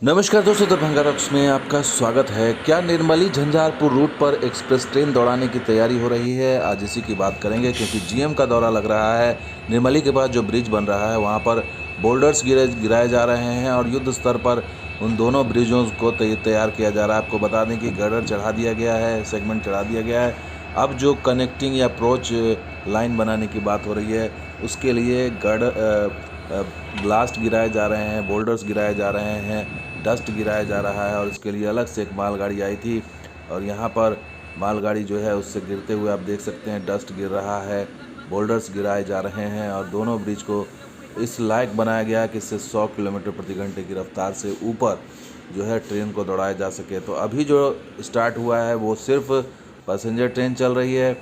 नमस्कार दोस्तों, दरभंगा रॉक्स में आपका स्वागत है। क्या निर्मली झंझारपुर रूट पर एक्सप्रेस ट्रेन दौड़ाने की तैयारी हो रही है? आज इसी की बात करेंगे क्योंकि जीएम का दौरा लग रहा है। निर्मली के पास जो ब्रिज बन रहा है वहां पर बोल्डर्स गिराए जा रहे हैं और युद्ध स्तर पर उन दोनों ब्रिजों को तैयार किया जा रहा है। आपको बता दें कि गर्डर चढ़ा दिया गया है, सेगमेंट चढ़ा दिया गया है। अब जो कनेक्टिंग या अप्रोच लाइन बनाने की बात हो रही है उसके लिए ब्लास्ट गिराए जा रहे हैं, बोल्डर्स गिराए जा रहे हैं, डस्ट गिराया जा रहा है और इसके लिए अलग से एक मालगाड़ी आई थी और यहाँ पर मालगाड़ी जो है उससे गिरते हुए आप देख सकते हैं डस्ट गिर रहा है, बोल्डर्स गिराए जा रहे हैं और दोनों ब्रिज को इस लायक बनाया गया है कि इससे 100 किलोमीटर प्रति घंटे की रफ्तार से ऊपर जो है ट्रेन को दौड़ाया जा सके। तो अभी जो स्टार्ट हुआ है वो सिर्फ पैसेंजर ट्रेन चल रही है,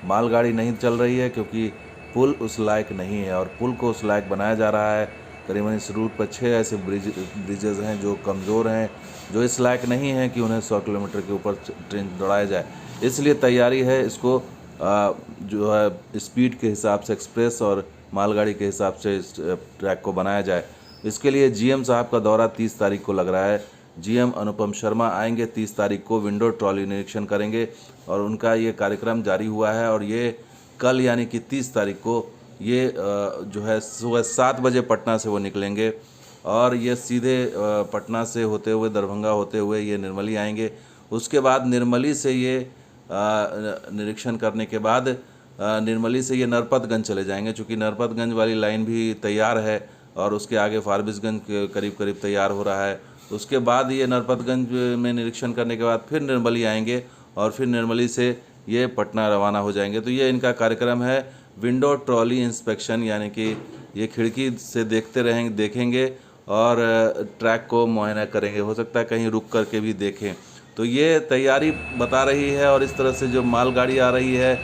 मालगाड़ी नहीं चल रही है क्योंकि पुल उस लायक नहीं है और पुल को उस लायक बनाया जा रहा है। करीबन इस रूट पर 6 ऐसे ब्रिजेज़ हैं जो कमज़ोर हैं, जो इस लायक नहीं हैं कि उन्हें 100 किलोमीटर के ऊपर ट्रेन दौड़ाया जाए। इसलिए तैयारी है इसको जो है स्पीड के हिसाब से एक्सप्रेस और मालगाड़ी के हिसाब से इस ट्रैक को बनाया जाए। इसके लिए जीएम साहब का दौरा 30 तारीख को लग रहा है। जीएम अनुपम शर्मा आएंगे 30 तारीख को, विंडो ट्रॉली निरीक्षण करेंगे और उनका ये कार्यक्रम जारी हुआ है और ये कल यानी कि 30 तारीख को ये जो है सुबह 7 बजे पटना से वो निकलेंगे और ये सीधे पटना से होते हुए दरभंगा होते हुए ये निर्मली आएंगे। उसके बाद निर्मली से ये निरीक्षण करने के बाद निर्मली से ये नरपतगंज चले जाएंगे, चूँकि नरपतगंज वाली लाइन भी तैयार है और उसके आगे फारबिसगंज के करीब करीब तैयार हो रहा है। उसके बाद ये नरपतगंज में निरीक्षण करने के बाद फिर निर्मली आएंगे और फिर निर्मली से ये पटना रवाना हो जाएंगे। तो ये इनका कार्यक्रम है विंडो ट्रॉली इंस्पेक्शन, यानी कि ये खिड़की से देखेंगे और ट्रैक को मुआयना करेंगे। हो सकता है कहीं रुक करके भी देखें। तो ये तैयारी बता रही है और इस तरह से जो मालगाड़ी आ रही है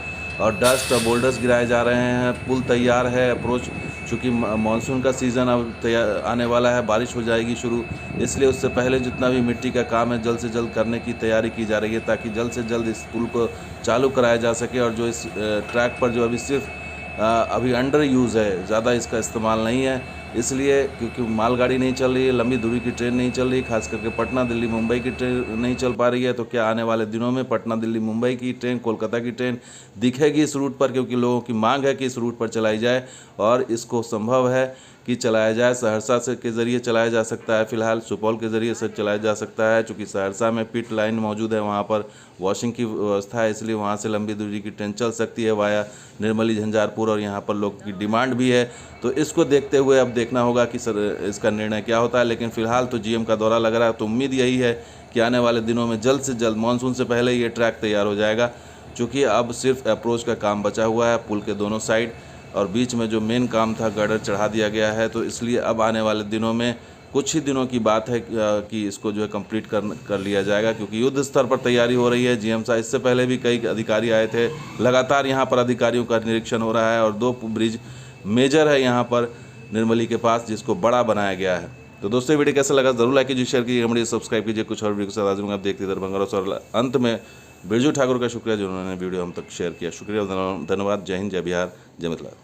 और डस्ट और बोल्डर्स गिराए जा रहे हैं, पुल तैयार है, अप्रोच चूँकि मानसून का सीज़न अब आने वाला है, बारिश हो जाएगी शुरू, इसलिए उससे पहले जितना भी मिट्टी का काम है जल्द से जल्द करने की तैयारी की जा रही है ताकि जल्द से जल्द इस पुल को चालू कराया जा सके। और जो इस ट्रैक पर जो अभी सिर्फ अभी अंडर यूज़ है, ज़्यादा इसका इस्तेमाल नहीं है, इसलिए क्योंकि मालगाड़ी नहीं चल रही है, लंबी दूरी की ट्रेन नहीं चल रही, खास करके पटना दिल्ली मुंबई की ट्रेन नहीं चल पा रही है। तो क्या आने वाले दिनों में पटना दिल्ली मुंबई की ट्रेन, कोलकाता की ट्रेन दिखेगी इस रूट पर, क्योंकि लोगों की मांग है कि इस रूट पर चलाई जाए और इसको संभव है कि चलाया जाए। सहरसा से के ज़रिए चलाया जा सकता है, फ़िलहाल सुपौल के ज़रिए से चलाया जा सकता है, चूँकि सहरसा में पिट लाइन मौजूद है, वहाँ पर वॉशिंग की व्यवस्था है, इसलिए वहाँ से लंबी दूरी की ट्रेन चल सकती है वाया निर्मली झंझारपुर और यहाँ पर लोगों की डिमांड भी है। तो इसको देखते हुए अब देखना होगा कि सर इसका निर्णय क्या होता है। लेकिन फ़िलहाल तो जीएम का दौरा लग रहा है, तो उम्मीद यही है कि आने वाले दिनों में जल्द से जल्द मानसून से पहले ये ट्रैक तैयार हो जाएगा। चूँकि अब सिर्फ अप्रोच का काम बचा हुआ है पुल के दोनों साइड और बीच में जो मेन काम था गर्डर चढ़ा दिया गया है, तो इसलिए अब आने वाले दिनों में कुछ ही दिनों की बात है कि इसको जो है कंप्लीट कर लिया जाएगा, क्योंकि युद्ध स्तर पर तैयारी हो रही है। जीएम साहब इससे पहले भी कई अधिकारी आए थे, लगातार यहाँ पर अधिकारियों का निरीक्षण हो रहा है और 2 ब्रिज मेजर है यहाँ पर निर्मली के पास जिसको बड़ा बनाया गया है। तो दोस्तों वीडियो कैसा लगा ज़रूर लाइक कीजिए, शेयर कीजिए, हमारे सब्सक्राइब कीजिए। कुछ और वीडियो के साथ हाजिर होंगे। आप देखते दरभंगा रॉक्स और अंत में बिरजू ठाकुर का शुक्रिया जिन्होंने वीडियो हम तक शेयर किया। शुक्रिया, धन्यवाद। जय हिंद, जय बिहार, जय मिथिला।